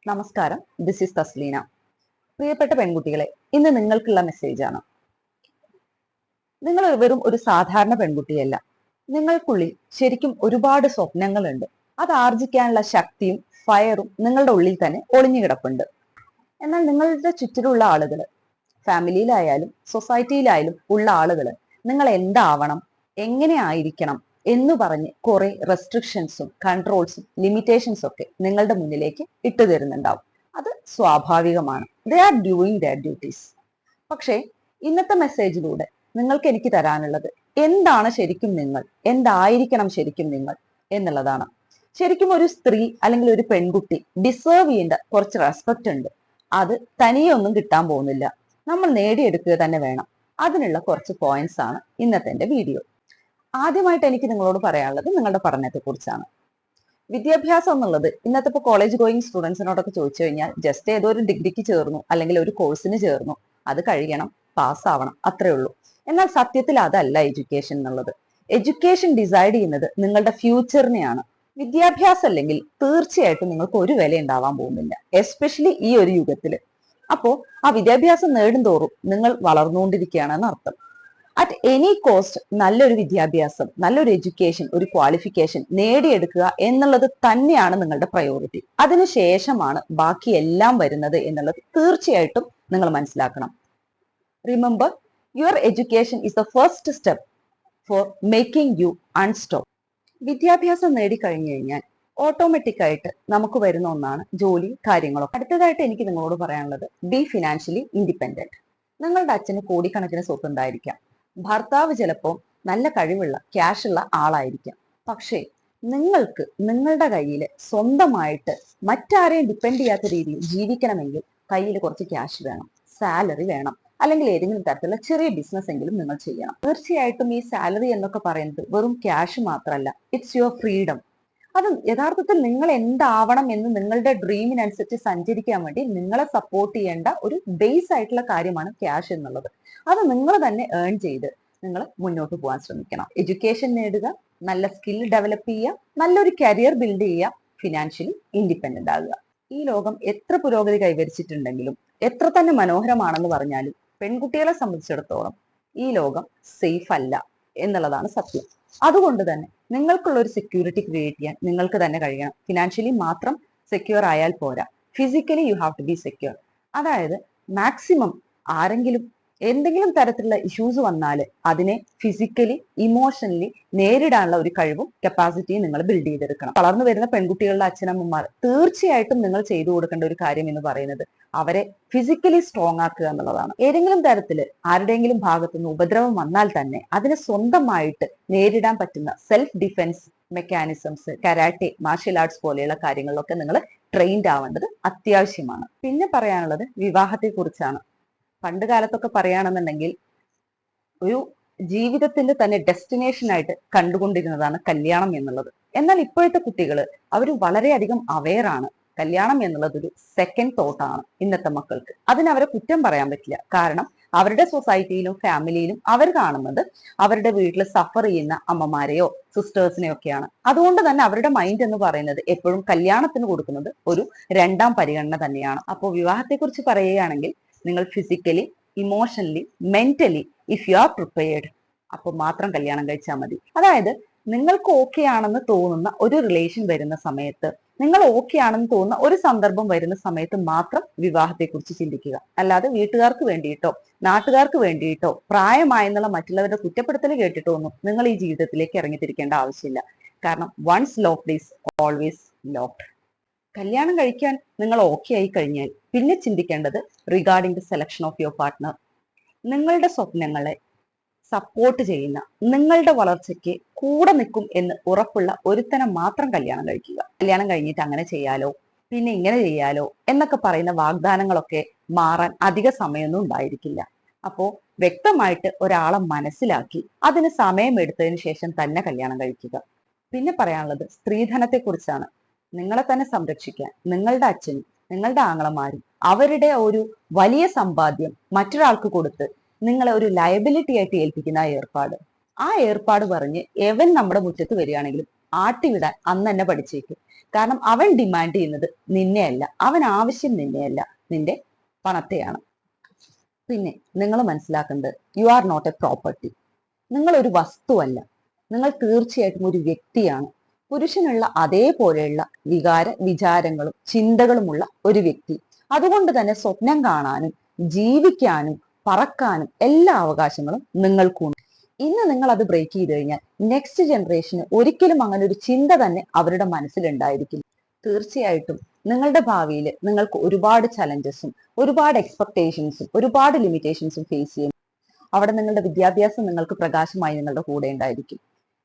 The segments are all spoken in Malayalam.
നമസ്കാരം, ദിസ് ഈസ് തസ്ലീന. പ്രിയപ്പെട്ട പെൺകുട്ടികളെ, ഇന്ന് നിങ്ങൾക്കുള്ള മെസ്സേജാണ്. നിങ്ങൾ വെറും ഒരു സാധാരണ പെൺകുട്ടിയല്ല. നിങ്ങൾക്കുള്ളിൽ ശരിക്കും ഒരുപാട് സ്വപ്നങ്ങളുണ്ട്. അത് ആർജിക്കാനുള്ള ശക്തിയും ഫയറും നിങ്ങളുടെ ഉള്ളിൽ തന്നെ ഒളിഞ്ഞു കിടപ്പുണ്ട്. എന്നാൽ നിങ്ങളുടെ ചുറ്റിലുള്ള ആളുകൾ, ഫാമിലിയിലായാലും സൊസൈറ്റിയിലായാലും ഉള്ള ആളുകൾ നിങ്ങൾ എന്താവണം, എങ്ങനെ ആയിരിക്കണം എന്ന് പറഞ്ഞ് കുറെ റെസ്ട്രിക്ഷൻസും കൺട്രോൾസും ലിമിറ്റേഷൻസും ഒക്കെ നിങ്ങളുടെ മുന്നിലേക്ക് ഇട്ടു തരുന്നുണ്ടാവും. അത് സ്വാഭാവികമാണ്. They are doing their duties. പക്ഷേ ഇന്നത്തെ മെസ്സേജിലൂടെ നിങ്ങൾക്ക് എനിക്ക് തരാനുള്ളത് എന്താണ് ശരിക്കും നിങ്ങൾ, എന്തായിരിക്കണം ശരിക്കും നിങ്ങൾ എന്നുള്ളതാണ്. ശരിക്കും ഒരു സ്ത്രീ അല്ലെങ്കിൽ ഒരു പെൺകുട്ടി ഡിസേർവ് ചെയ്യേണ്ട കുറച്ച് റെസ്പെക്ട് ഉണ്ട്. അത് തനിയെ ഒന്നും കിട്ടാൻ പോകുന്നില്ല, നമ്മൾ നേടിയെടുക്കുക തന്നെ വേണം. അതിനുള്ള കുറച്ച് പോയിന്റ്സ് ആണ് ഇന്നത്തെ എന്റെ വീഡിയോ. ആദ്യമായിട്ട് എനിക്ക് നിങ്ങളോട് പറയാനുള്ളത് നിങ്ങളുടെ പഠനത്തെ കുറിച്ചാണ്. വിദ്യാഭ്യാസം എന്നുള്ളത് ഇന്നത്തെ ഇപ്പോൾ കോളേജ് ഗോയിങ് സ്റ്റുഡൻസിനോടൊക്കെ ചോദിച്ചു കഴിഞ്ഞാൽ ജസ്റ്റ് ഏതോ ഒരു ഡിഗ്രിക്ക് ചേർന്നു അല്ലെങ്കിൽ ഒരു കോഴ്സിന് ചേർന്നു, അത് കഴിയണം, പാസ്സാവണം, അത്രേ ഉള്ളൂ. എന്നാൽ സത്യത്തിൽ അതല്ല എഡ്യൂക്കേഷൻ എന്നുള്ളത്. എഡ്യൂക്കേഷൻ ഡിസൈഡ് ചെയ്യുന്നത് നിങ്ങളുടെ ഫ്യൂച്ചറിനെയാണ്. വിദ്യാഭ്യാസം അല്ലെങ്കിൽ തീർച്ചയായിട്ടും നിങ്ങൾക്ക് ഒരു വില ഉണ്ടാവാൻ പോകുന്നില്ല, എസ്പെഷ്യലി ഈ ഒരു യുഗത്തിൽ. അപ്പോ ആ വിദ്യാഭ്യാസം നേടും തോറും നിങ്ങൾ വളർന്നുകൊണ്ടിരിക്കുകയാണെന്ന് അർത്ഥം. അറ്റ് എനി കോസ്റ്റ് നല്ലൊരു വിദ്യാഭ്യാസം, നല്ലൊരു എഡ്യൂക്കേഷൻ, ഒരു ക്വാളിഫിക്കേഷൻ നേടിയെടുക്കുക എന്നുള്ളത് തന്നെയാണ് നിങ്ങളുടെ പ്രയോറിറ്റി. അതിനുശേഷമാണ് ബാക്കി എല്ലാം വരുന്നത് എന്നുള്ളത് തീർച്ചയായിട്ടും നിങ്ങൾ മനസ്സിലാക്കണം. Remember, your education is the first step for making you unstop. വിദ്യാഭ്യാസം നേടിക്കഴിഞ്ഞു കഴിഞ്ഞാൽ ഓട്ടോമാറ്റിക് ആയിട്ട് നമുക്ക് വരുന്ന ഒന്നാണ് ജോലി, കാര്യങ്ങളൊക്കെ. അടുത്തതായിട്ട് എനിക്ക് നിങ്ങളോട് പറയാനുള്ളത്, ബി ഫിനാൻഷ്യലി ഇൻഡിപെൻഡന്റ്. നിങ്ങളുടെ അച്ഛന് കോടിക്കണക്കിന് സ്വത്ത് ഉണ്ടായിരിക്കാം, ഭർത്താവ് ചിലപ്പോൾ നല്ല കഴിവുള്ള ക്യാഷ് ഉള്ള ആളായിരിക്കാം. പക്ഷേ നിങ്ങൾക്ക് നിങ്ങളുടെ കയ്യിൽ സ്വന്തമായിട്ട് മറ്റാരെയും ഡിപ്പെൻഡ് ചെയ്യാത്ത രീതിയിൽ ജീവിക്കണമെങ്കിൽ കയ്യിൽ കുറച്ച് ക്യാഷ് വേണം, സാലറി വേണം, അല്ലെങ്കിൽ ഏതെങ്കിലും തരത്തിലുള്ള ചെറിയ ബിസിനസ് എങ്കിലും നിങ്ങൾ ചെയ്യണം. തീർച്ചയായിട്ടും ഈ സാലറി എന്നൊക്കെ പറയുന്നത് വെറും ക്യാഷ് മാത്രമല്ല, ഇറ്റ്സ് യുവർ ഫ്രീഡം. അത് യഥാർത്ഥത്തിൽ നിങ്ങൾ എന്താവണം എന്ന് നിങ്ങളുടെ ഡ്രീമിനനുസരിച്ച് സഞ്ചരിക്കാൻ വേണ്ടി നിങ്ങളെ സപ്പോർട്ട് ചെയ്യേണ്ട ഒരു ബേസ് ആയിട്ടുള്ള കാര്യമാണ് ക്യാഷ് എന്നുള്ളത്. അത് നിങ്ങൾ തന്നെ ഏൺ ചെയ്ത് നിങ്ങൾ മുന്നോട്ട് പോകാൻ ശ്രമിക്കണം. എഡ്യൂക്കേഷൻ നേടുക, നല്ല സ്കിൽ ഡെവലപ്പ് ചെയ്യുക, നല്ലൊരു കരിയർ ബിൽഡ് ചെയ്യുക, ഫിനാൻഷ്യലി ഇൻഡിപെൻഡന്റ് ആകുക. ഈ ലോകം എത്ര പുരോഗതി കൈവരിച്ചിട്ടുണ്ടെങ്കിലും, എത്ര തന്നെ മനോഹരമാണെന്ന് പറഞ്ഞാലും പെൺകുട്ടികളെ സംബന്ധിച്ചിടത്തോളം ഈ ലോകം സേഫ് അല്ല എന്നുള്ളതാണ് സത്യം. അതുകൊണ്ട് തന്നെ നിങ്ങൾക്കുള്ള ഒരു സെക്യൂരിറ്റി ക്രിയേറ്റ് ചെയ്യാൻ നിങ്ങൾക്ക് തന്നെ കഴിയണം. ഫിനാൻഷ്യലി മാത്രം സെക്യൂർ ആയാൽ പോരാ, physically you have to be secure. അതായത് മാക്സിമം ആരെങ്കിലും എന്തെങ്കിലും തരത്തിലുള്ള ഇഷ്യൂസ് വന്നാൽ അതിനെ ഫിസിക്കലി ഇമോഷണലി നേരിടാനുള്ള ഒരു കഴിവും കപ്പാസിറ്റിയും നിങ്ങൾ ബിൽഡ് ചെയ്തെടുക്കണം. വളർന്നു വരുന്ന പെൺകുട്ടികളുടെ അച്ഛനമ്മമാർ തീർച്ചയായിട്ടും നിങ്ങൾ ചെയ്തു കൊടുക്കേണ്ട ഒരു കാര്യം എന്ന് പറയുന്നത് അവരെ ഫിസിക്കലി സ്ട്രോങ് ആക്കുക എന്നുള്ളതാണ്. ഏതെങ്കിലും തരത്തിൽ ആരുടെയെങ്കിലും ഭാഗത്തുനിന്ന് ഉപദ്രവം വന്നാൽ തന്നെ അതിനെ സ്വന്തമായിട്ട് നേരിടാൻ പറ്റുന്ന self defence mechanisms, karate, martial arts പോലെയുള്ള കാര്യങ്ങളിലൊക്കെ നിങ്ങൾ ട്രെയിൻഡ് ആവേണ്ടത് അത്യാവശ്യമാണ്. പിന്നെ പറയാനുള്ളത് വിവാഹത്തെ കുറിച്ചാണ്. പണ്ട് കാലത്തൊക്കെ പറയുകയാണെന്നുണ്ടെങ്കിൽ ഒരു ജീവിതത്തിന്റെ തന്നെ ഡെസ്റ്റിനേഷൻ ആയിട്ട് കണ്ടുകൊണ്ടിരുന്നതാണ് കല്യാണം എന്നുള്ളത്. എന്നാൽ ഇപ്പോഴത്തെ കുട്ടികൾ അവർ വളരെയധികം അവെയർ ആണ്. കല്യാണം എന്നുള്ളത് ഒരു സെക്കൻഡ് തോട്ടാണ് ഇന്നത്തെ മക്കൾക്ക്. അതിനവരെ കുറ്റം പറയാൻ പറ്റില്ല. കാരണം അവരുടെ സൊസൈറ്റിയിലും ഫാമിലിയിലും അവർ കാണുന്നത് അവരുടെ വീട്ടിൽ സഫർ ചെയ്യുന്ന അമ്മമാരെയോ സിസ്റ്റേഴ്സിനെയോ ഒക്കെയാണ്. അതുകൊണ്ട് തന്നെ അവരുടെ മൈൻഡ് എന്ന് പറയുന്നത് എപ്പോഴും കല്യാണത്തിന് കൊടുക്കുന്നത് ഒരു രണ്ടാം പരിഗണന തന്നെയാണ്. അപ്പോൾ വിവാഹത്തെക്കുറിച്ച് പറയുകയാണെങ്കിൽ നിങ്ങൾ physically, emotionally, mentally if you are prepared, അപ്പോൾ മാത്രം കല്യാണം കഴിച്ചാൽ മതി. അതായത് നിങ്ങൾക്ക് ഓക്കെ ആണെന്ന് തോന്നുന്ന ഒരു റിലേഷൻ വരുന്ന സമയത്ത്, നിങ്ങൾ ഓക്കെ ആണെന്ന് തോന്നുന്ന ഒരു സന്ദർഭം വരുന്ന സമയത്ത് മാത്രം വിവാഹത്തെക്കുറിച്ച് ചിന്തിക്കുക. അല്ലാതെ വീട്ടുകാർക്ക് വേണ്ടിയിട്ടോ നാട്ടുകാർക്ക് വേണ്ടിയിട്ടോ പ്രായമായെന്നുള്ള മറ്റുള്ളവരുടെ കുറ്റപ്പെടുത്തൽ കേട്ടിട്ടോ ഒന്നും നിങ്ങൾ ഈ ജീവിതത്തിലേക്ക് ഇറങ്ങിത്തിരിക്കേണ്ട ആവശ്യമില്ല. കാരണം once locked is always locked. കല്യാണം കഴിക്കാൻ നിങ്ങൾ ഓക്കെ ആയി കഴിഞ്ഞാൽ പിന്നെ ചിന്തിക്കേണ്ടത് regarding the selection of your partner. നിങ്ങളുടെ സ്വപ്നങ്ങളെ സപ്പോർട്ട് ചെയ്യുന്ന, നിങ്ങളുടെ വളർച്ചയ്ക്ക് കൂടെ നിൽക്കും എന്ന് ഉറപ്പുള്ള ഒരുത്തനെ മാത്രം കല്യാണം കഴിക്കുക. കല്യാണം കഴിഞ്ഞിട്ട് അങ്ങനെ ചെയ്യാലോ, പിന്നെ ഇങ്ങനെ ചെയ്യാലോ എന്നൊക്കെ പറയുന്ന വാഗ്ദാനങ്ങളൊക്കെ മാറാൻ അധിക സമയമൊന്നും ഉണ്ടായിരിക്കില്ല. അപ്പോ വ്യക്തമായിട്ട് ഒരാളെ മനസ്സിലാക്കി അതിന് സമയമെടുത്തതിന് ശേഷം തന്നെ കല്യാണം കഴിക്കുക. പിന്നെ പറയാനുള്ളത് സ്ത്രീധനത്തെ കുറിച്ചാണ്. നിങ്ങളെ തന്നെ സംരക്ഷിക്കാൻ നിങ്ങളുടെ അച്ഛനും നിങ്ങളുടെ ആങ്ങളമാരും അവരുടെ ഒരു വലിയ സമ്പാദ്യം മറ്റൊരാൾക്ക് കൊടുത്ത് നിങ്ങളെ ഒരു ലയബിലിറ്റി ആയിട്ട് ഏൽപ്പിക്കുന്ന ആ ഏർപ്പാട് പറഞ്ഞ് എവൻ നമ്മുടെ മുറ്റത്ത് വരികയാണെങ്കിലും ആട്ടിവിടാൻ അന്ന് തന്നെ പഠിച്ചേക്കും. കാരണം അവൻ ഡിമാൻഡ് ചെയ്യുന്നത് നിന്നെയല്ല, അവൻ ആവശ്യം നിന്നെയല്ല, നിന്റെ പണത്തെയാണ്. പിന്നെ നിങ്ങൾ മനസ്സിലാക്കേണ്ടത്, you are not a property. നിങ്ങൾ ഒരു വസ്തുവല്ല, നിങ്ങൾ തീർച്ചയായിട്ടും ഒരു വ്യക്തിയാണ്. പുരുഷനുള്ള അതേപോലെയുള്ള വിചാരങ്ങളും ചിന്തകളുമുള്ള ഒരു വ്യക്തി. അതുകൊണ്ട് തന്നെ സ്വപ്നം കാണാനും ജീവിക്കാനും പറക്കാനും എല്ലാ അവകാശങ്ങളും നിങ്ങൾക്കുണ്ട്. ഇന്ന് നിങ്ങൾ അത് ബ്രേക്ക് ചെയ്ത് കഴിഞ്ഞാൽ നെക്സ്റ്റ് ജനറേഷന് ഒരിക്കലും അങ്ങനെ ഒരു ചിന്ത തന്നെ അവരുടെ മനസ്സിലുണ്ടായിരിക്കില്ല. തീർച്ചയായിട്ടും നിങ്ങളുടെ ഭാവിയിൽ നിങ്ങൾക്ക് ഒരുപാട് ചലഞ്ചസും ഒരുപാട് എക്സ്പെക്ടേഷൻസും ഒരുപാട് ലിമിറ്റേഷൻസും ഫേസ് ചെയ്യും. അവിടെ നിങ്ങളുടെ വിദ്യാഭ്യാസം നിങ്ങൾക്ക് പ്രകാശമായി നിങ്ങളുടെ കൂടെ ഉണ്ടായിരിക്കും.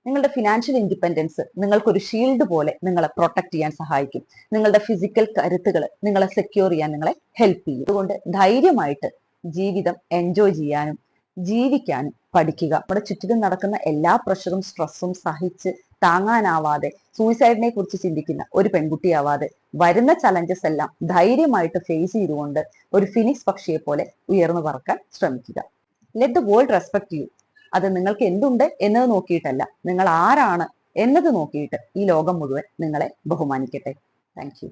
നിങ്ങളുടെ ഫിനാൻഷ്യൽ ഇൻഡിപെൻഡൻസ് നിങ്ങൾക്കൊരു ഷീൽഡ് പോലെ നിങ്ങളെ പ്രൊട്ടക്ട് ചെയ്യാൻ സഹായിക്കും. നിങ്ങളുടെ ഫിസിക്കൽ കരുത്തുകൾ നിങ്ങളെ സെക്യൂർ ചെയ്യാൻ നിങ്ങളെ ഹെൽപ്പ് ചെയ്യും. അതുകൊണ്ട് ധൈര്യമായിട്ട് ജീവിതം എൻജോയ് ചെയ്യാനും ജീവിക്കാനും പഠിക്കുക. നമ്മുടെ ചുറ്റിലും നടക്കുന്ന എല്ലാ പ്രഷറും സ്ട്രെസ്സും സഹിച്ച് താങ്ങാനാവാതെ സൂയിസൈഡിനെ കുറിച്ച് ചിന്തിക്കുന്ന ഒരു പെൺകുട്ടിയാവാതെ വരുന്ന ചലഞ്ചസ് എല്ലാം ധൈര്യമായിട്ട് ഫേസ് ചെയ്തുകൊണ്ട് ഒരു ഫിനിക്സ് പക്ഷിയെ പോലെ ഉയർന്നു പറക്കാൻ ശ്രമിക്കുക. Let the world respect you. അത് നിങ്ങൾക്ക് എന്തുണ്ട് എന്നത് നോക്കിയിട്ടല്ല, നിങ്ങൾ ആരാണ് എന്നത് നോക്കിയിട്ട് ഈ ലോകം മുഴുവൻ നിങ്ങളെ ബഹുമാനിക്കട്ടെ. Thank you.